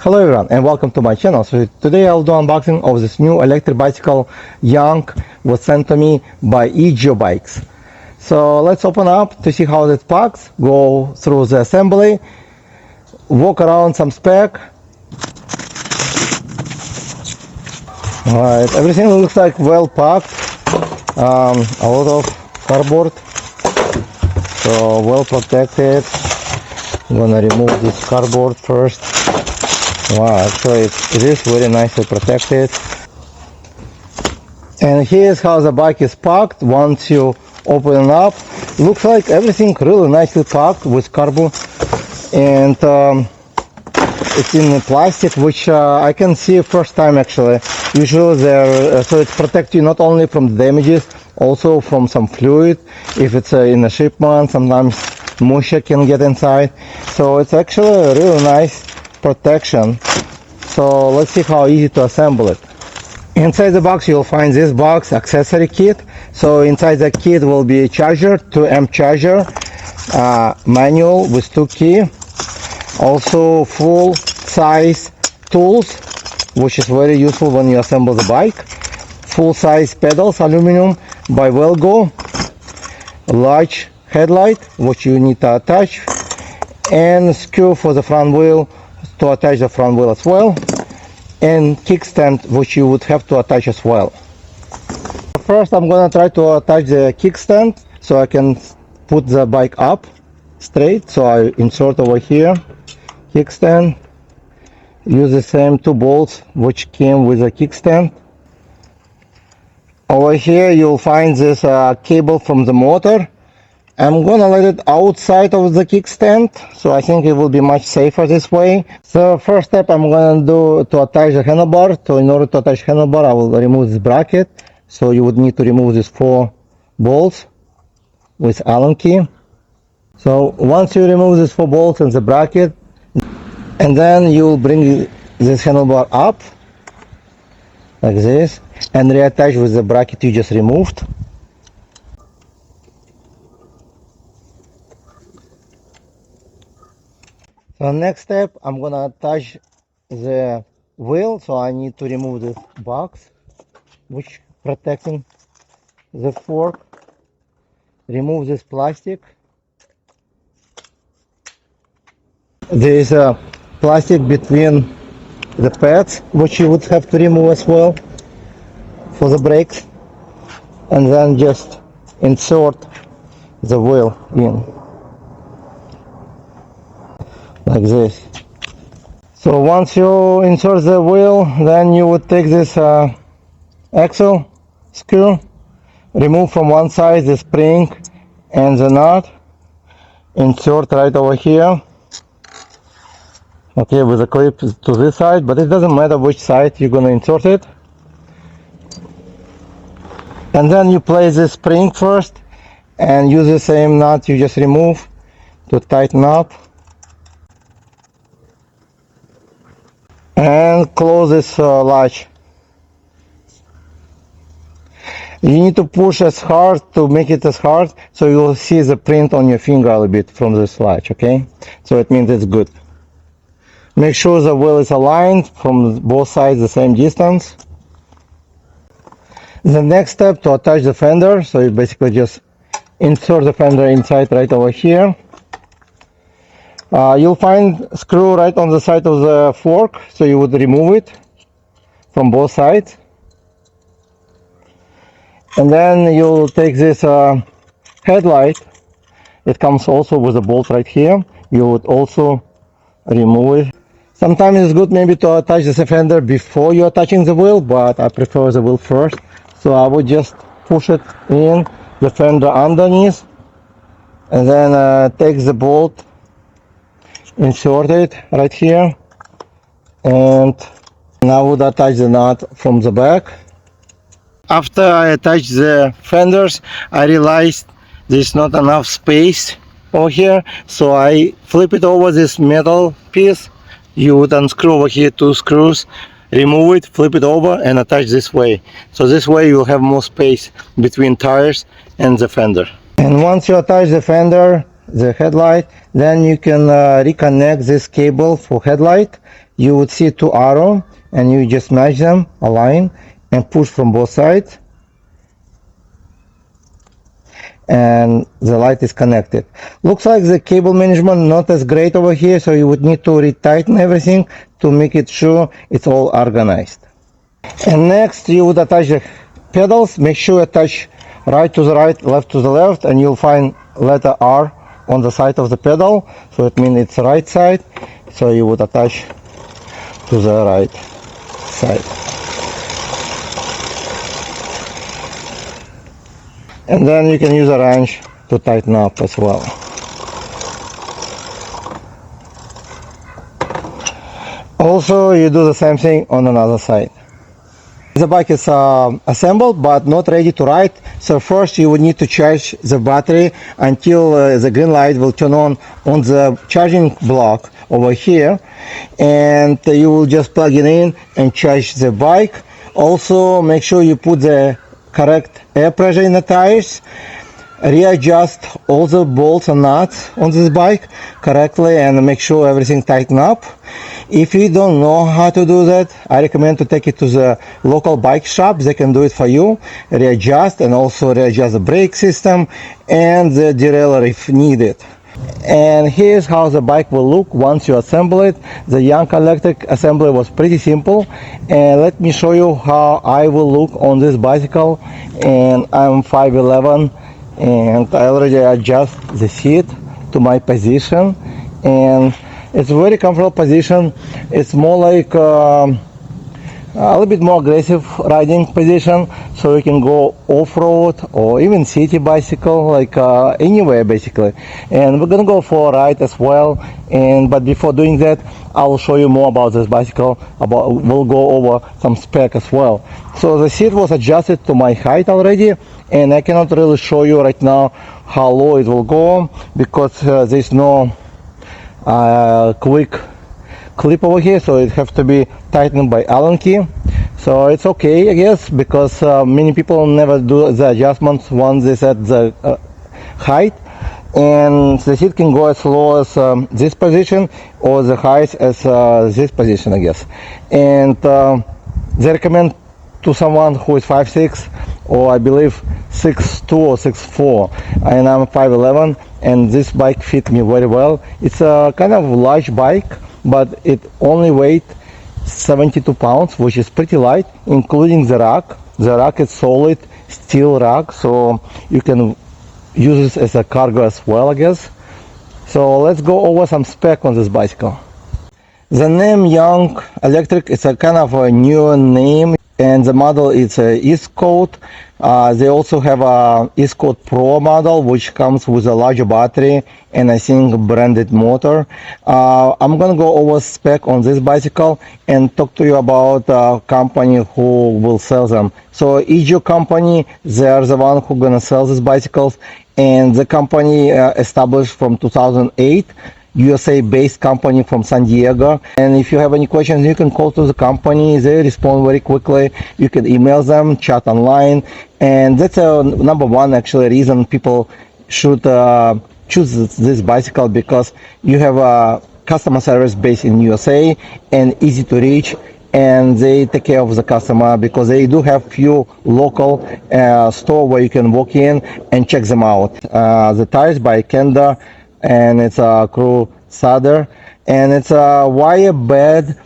Hello everyone and welcome to my channel. So today I'll do unboxing of this new electric bicycle Young was sent to me by ebikes. So let's open up to see how it packs, go through the assembly, walk around some spec. Alright, everything looks like well packed, a lot of cardboard, so well protected. I'm gonna remove this cardboard first. Wow, actually it is very nicely protected. And here's how the bike is packed once you open it up. Looks like everything really nicely packed with cardboard, and it's in plastic, which I can see first time actually. Usually they're so it protects you not only from the damages, also from some fluid. If it's in a shipment, sometimes moisture can get inside. So it's actually a really nice protection. So let's see how easy to assemble it. Inside the box you'll find this box accessory kit. So inside the kit will be a charger, 2 amp charger, manual with 2 keys, also full size tools, which is very useful when you assemble the bike, full size pedals, aluminum by Velgo, large headlight which you need to attach, and screw for the front wheel to attach the front wheel as well, and kickstand which you would have to attach as well. First I'm gonna try to attach the kickstand so I can put the bike up straight. So I insert over here kickstand, use the same 2 bolts which came with the kickstand. Over here you'll find this cable from the motor. I'm gonna let it outside of the kickstand, so I think it will be much safer this way. So first step I'm gonna do to attach the handlebar. So in order to attach handlebar I will remove this bracket. So you would need to remove these 4 bolts with Allen key. So once you remove these 4 bolts and the bracket, and then you will bring this handlebar up like this and reattach with the bracket you just removed. So next step I'm gonna attach the wheel. So I need to remove this box which protecting the fork, remove this plastic. There is a plastic between the pads which you would have to remove as well for the brakes, and then just insert the wheel in like this. So once you insert the wheel, then you would take this axle screw, remove from one side the spring and the nut, insert right over here, okay, with a clip to this side, but it doesn't matter which side you're gonna insert it. And then you place the spring first and use the same nut you just removed to tighten up, and close this latch. You need to push as hard to make it as hard, so you will see the print on your finger a little bit from this latch, okay? So it means it's good. Make sure the wheel is aligned from both sides the same distance. The next step to attach the fender, so you basically just insert the fender inside right over here. You'll find a screw right on the side of the fork, so you would remove it from both sides. And then you'll take this headlight. It comes also with a bolt right here. You would also remove it. Sometimes it's good maybe to attach the fender before you're attaching the wheel, but I prefer the wheel first. So I would just push it in, the fender underneath, and then take the bolt, insert it right here, and now I would attach the nut from the back. After I attached the fenders, I realized there's not enough space over here, so I flip it over this metal piece. You would unscrew over here 2 screws, remove it, flip it over, and attach this way. So this way you'll have more space between tires and the fender. And once you attach the fender, the headlight, then you can reconnect this cable for headlight you would see two arrows, and you just match them, align, and push from both sides, and the light is connected. Looks like the cable management not as great over here, so you would need to retighten everything to make it sure it's all organized. And next you would attach the pedals. Make sure you attach right to the right, left to the left, and you'll find letter R on the side of the pedal, so it means it's right side, so you would attach to the right side. And then you can use a wrench to tighten up as well. Also, you do the same thing on another side. The bike is assembled but not ready to ride, so first you would need to charge the battery until the green light will turn on the charging block over here, and you will just plug it in and charge the bike. Also, make sure you put the correct air pressure in the tires, readjust all the bolts and nuts on this bike correctly, and make sure everything tighten up. If you don't know how to do that, I recommend to take it to the local bike shop. They can do it for you, readjust, and also readjust the brake system and the derailleur if needed. And here's how the bike will look once you assemble it. The Young Electric assembly was pretty simple, and let me show you how I will look on this bicycle. And I'm 5'11", and I already adjust the seat to my position, and it's a very comfortable position. It's more like a little bit more aggressive riding position, so you can go off-road or even city bicycle, like anywhere basically. And we're gonna go for a ride as well, but before doing that, I'll show you more about this bicycle. We'll go over some spec as well. So the seat was adjusted to my height already, and I cannot really show you right now how low it will go because there's no quick clip over here, so it has to be tightened by Allen key. So it's okay, I guess, because many people never do the adjustments once they set the height, and the seat can go as low as this position or the highest as this position, I guess. And they recommend to someone who is 5'6", or I believe 6'2" or 6'4", and I'm 5'11", and this bike fit me very well. It's a kind of large bike, but it only weighs 72 pounds, which is pretty light, including the rack. The rack is solid steel rack, so you can use it as a cargo as well, I guess. So let's go over some spec on this bicycle. The name Young Electric is a kind of a new name, and the model is a East Coast. They also have a East Coast Pro model, which comes with a larger battery and I think branded motor. I'm gonna go over spec on this bicycle and talk to you about a company who will sell them. So EJ company, they are the one who gonna sell these bicycles, and the company established from 2008. USA-based company from San Diego. And if you have any questions, you can call to the company. They respond very quickly. You can email them, chat online, and that's a number one actually reason people should choose this bicycle, because you have a customer service based in USA and easy to reach, and they take care of the customer because they do have few local store where you can walk in and check them out. The tires by KENDA, and it's a crew solder, and it's a wire bed,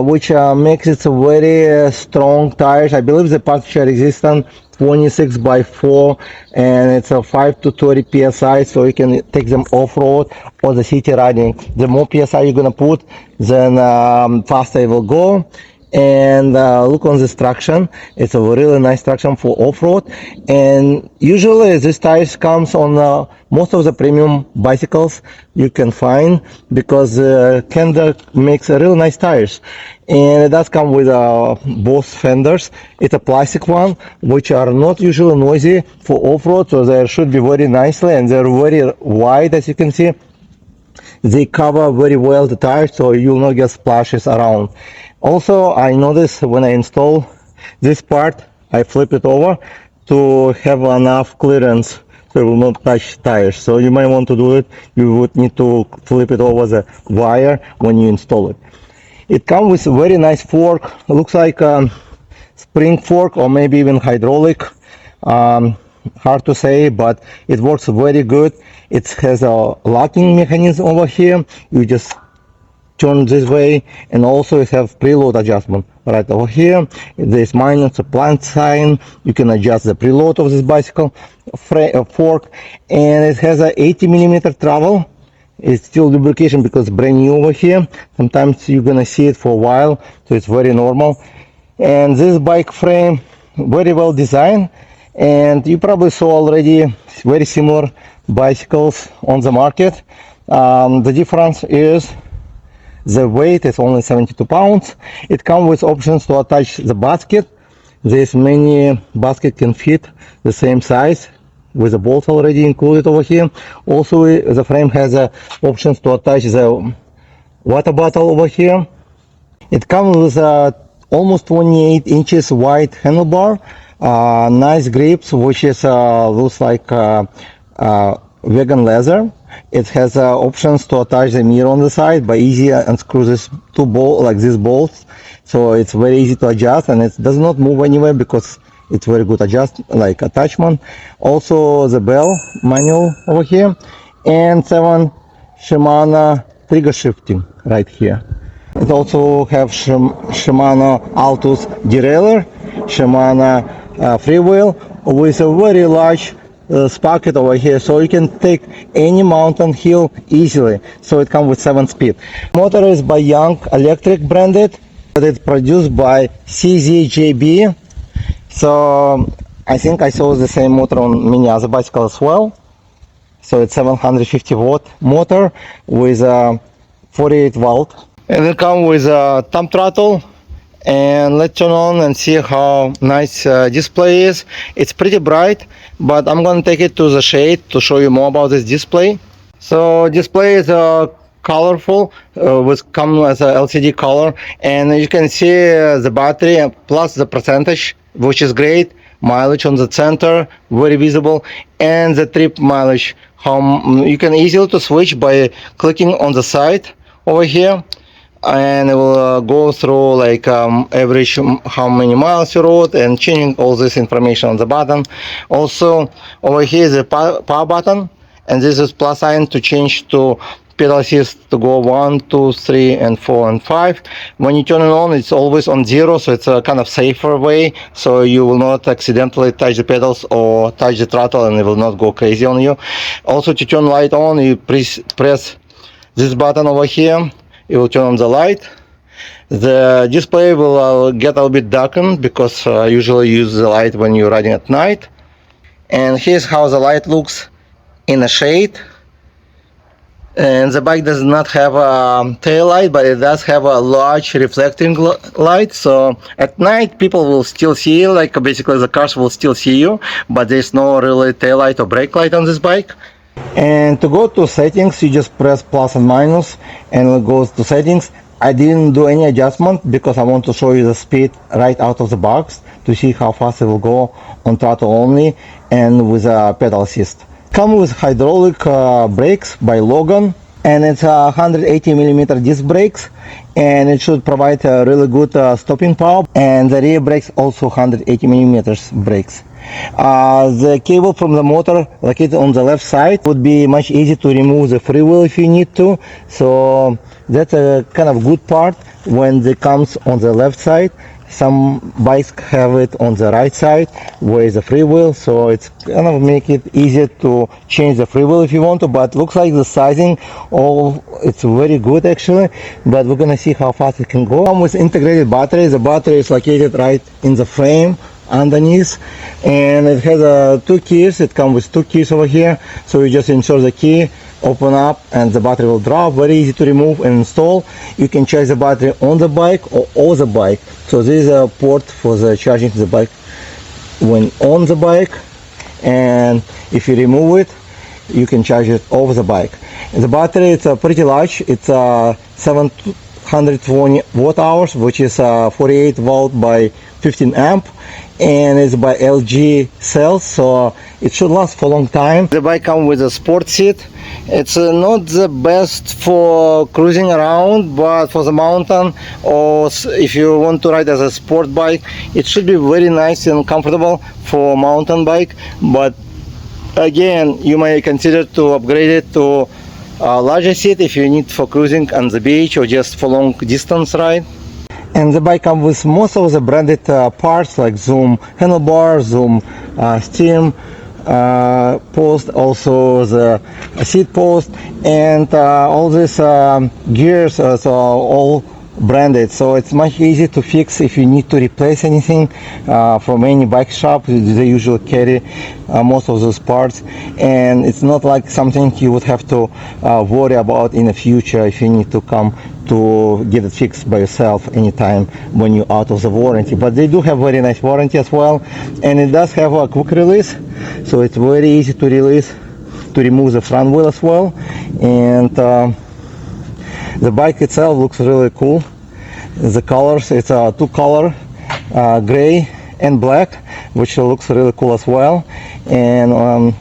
which makes it a very strong tires. I believe the partition resistant 26x4, and it's a 5 to 30 psi, so you can take them off-road or the city riding. The more psi you're gonna put, then faster it will go. And look on this traction. It's a really nice traction for off-road, and usually this tires comes on most of the premium bicycles you can find, because KENDA makes a really nice tires, and it does come with both fenders. It's a plastic one, which are not usually noisy for off-road, so they should be very nicely, and they're very wide, as you can see. They cover very well the tires, so you'll not get splashes around. Also, I noticed when I install this part, I flip it over to have enough clearance so it will not touch tires. So you might want to do it. You would need to flip it over the wire when you install it. It comes with a very nice fork. It looks like a spring fork or maybe even hydraulic. Hard to say, but it works very good. It has a locking mechanism over here. You just turn this way, and also it have preload adjustment right over here. There's minus a plant sign. You can adjust the preload of this bicycle fork, and it has a 80 mm travel. It's still lubrication because it's brand new over here. Sometimes you're gonna see it for a while, so it's very normal. And this bike frame, very well designed, and you probably saw already very similar bicycles on the market. The difference is the weight is only 72 pounds. It comes with options to attach the basket. There's many basket can fit the same size with the bolts already included over here. Also, the frame has options to attach the water bottle over here. It comes with almost 28 inches wide handlebar, nice grips, which is looks like vegan leather. It has options to attach the mirror on the side, but easy unscrew this two bolts like these bolts, so it's very easy to adjust, and it does not move anywhere because it's very good attachment. Also the bell manual over here, and 7 Shimano trigger shifting right here. It also have Shimano Altus derailleur, Shimano freewheel with a very large sprocket over here, so you can take any mountain hill easily. So it comes with 7-speed. Motor is by Young Electric branded, but it's produced by CZJB. So I think I saw the same motor on many other bicycles as well. So it's 750 watt motor with 48 volt. And it comes with a thumb throttle. And let's turn on and see how nice display is. It's pretty bright, but I'm gonna take it to the shade to show you more about this display. So display is colorful, with come as a LCD color, and you can see the battery plus the percentage, which is great. Mileage on the center, very visible, and the trip mileage. How you can easily to switch by clicking on the side over here, and it will go through like average how many miles you rode and changing all this information on the button. Also over here is the power button, and this is plus sign to change to pedal assist to go 1, 2, 3, and 4 and 5. When you turn it on, it's always on 0, so it's a kind of safer way, so you will not accidentally touch the pedals or touch the throttle and it will not go crazy on you. Also to turn light on, you press this button over here. It will turn on the light. The display will get a little bit darkened because I usually use the light when you're riding at night. And here's how the light looks in the shade. And the bike does not have a tail light, but it does have a large reflecting light. So at night people will still see you, like basically the cars will still see you, but there's no really tail light or brake light on this bike. And to go to settings, you just press plus and minus and it goes to settings. I didn't do any adjustment because I want to show you the speed right out of the box to see how fast it will go on throttle only and with a pedal assist. Come with hydraulic brakes by Logan, and it's 180 mm disc brakes, and it should provide a really good stopping power, and the rear brakes also 180 mm brakes. The cable from the motor located on the left side would be much easier to remove the freewheel if you need to, so that's a kind of good part when it comes on the left side. Some bikes have it on the right side where is the freewheel, so it's kind of make it easier to change the freewheel if you want to, but looks like the sizing it's very good actually, but we're gonna see how fast it can go. Come with integrated battery. The battery is located right in the frame underneath, and it has 2 keys. It comes with 2 keys over here, so you just insert the key, open up, and the battery will drop. Very easy to remove and install. You can charge the battery on the bike or off the bike. So this is a port for the charging the bike when on the bike, and if you remove it, you can charge it off the bike. And the battery is pretty large. It's 7 120 watt hours, which is 48 volt by 15 amp, and it's by LG cells, so it should last for a long time. The bike comes with a sport seat. It's not the best for cruising around, but for the mountain, or if you want to ride as a sport bike, it should be very nice and comfortable for mountain bike. But again, you may consider to upgrade it to a larger seat if you need for cruising on the beach or just for long distance ride. And the bike comes with most of the branded parts like Zoom handlebar, Zoom steam post, also the seat post, and all these gears, so all branded, so it's much easier to fix if you need to replace anything from any bike shop. They usually carry most of those parts, and it's not like something you would have to worry about in the future if you need to come to get it fixed by yourself anytime when you're out of the warranty. But they do have very nice warranty as well, and it does have a quick release, so it's very easy to release, to remove the front wheel as well. And the bike itself looks really cool. The colors, it's a two color, gray and black, which looks really cool as well. And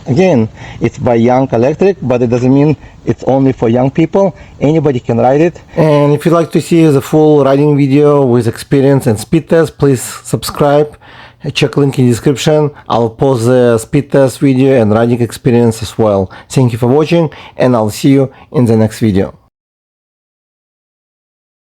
again, it's by Young Electric, but it doesn't mean it's only for young people. Anybody can ride it. And if you'd like to see the full riding video with experience and speed test, please subscribe. Check link in description. I'll post the speed test video and riding experience as well. Thank you for watching, and I'll see you in the next video.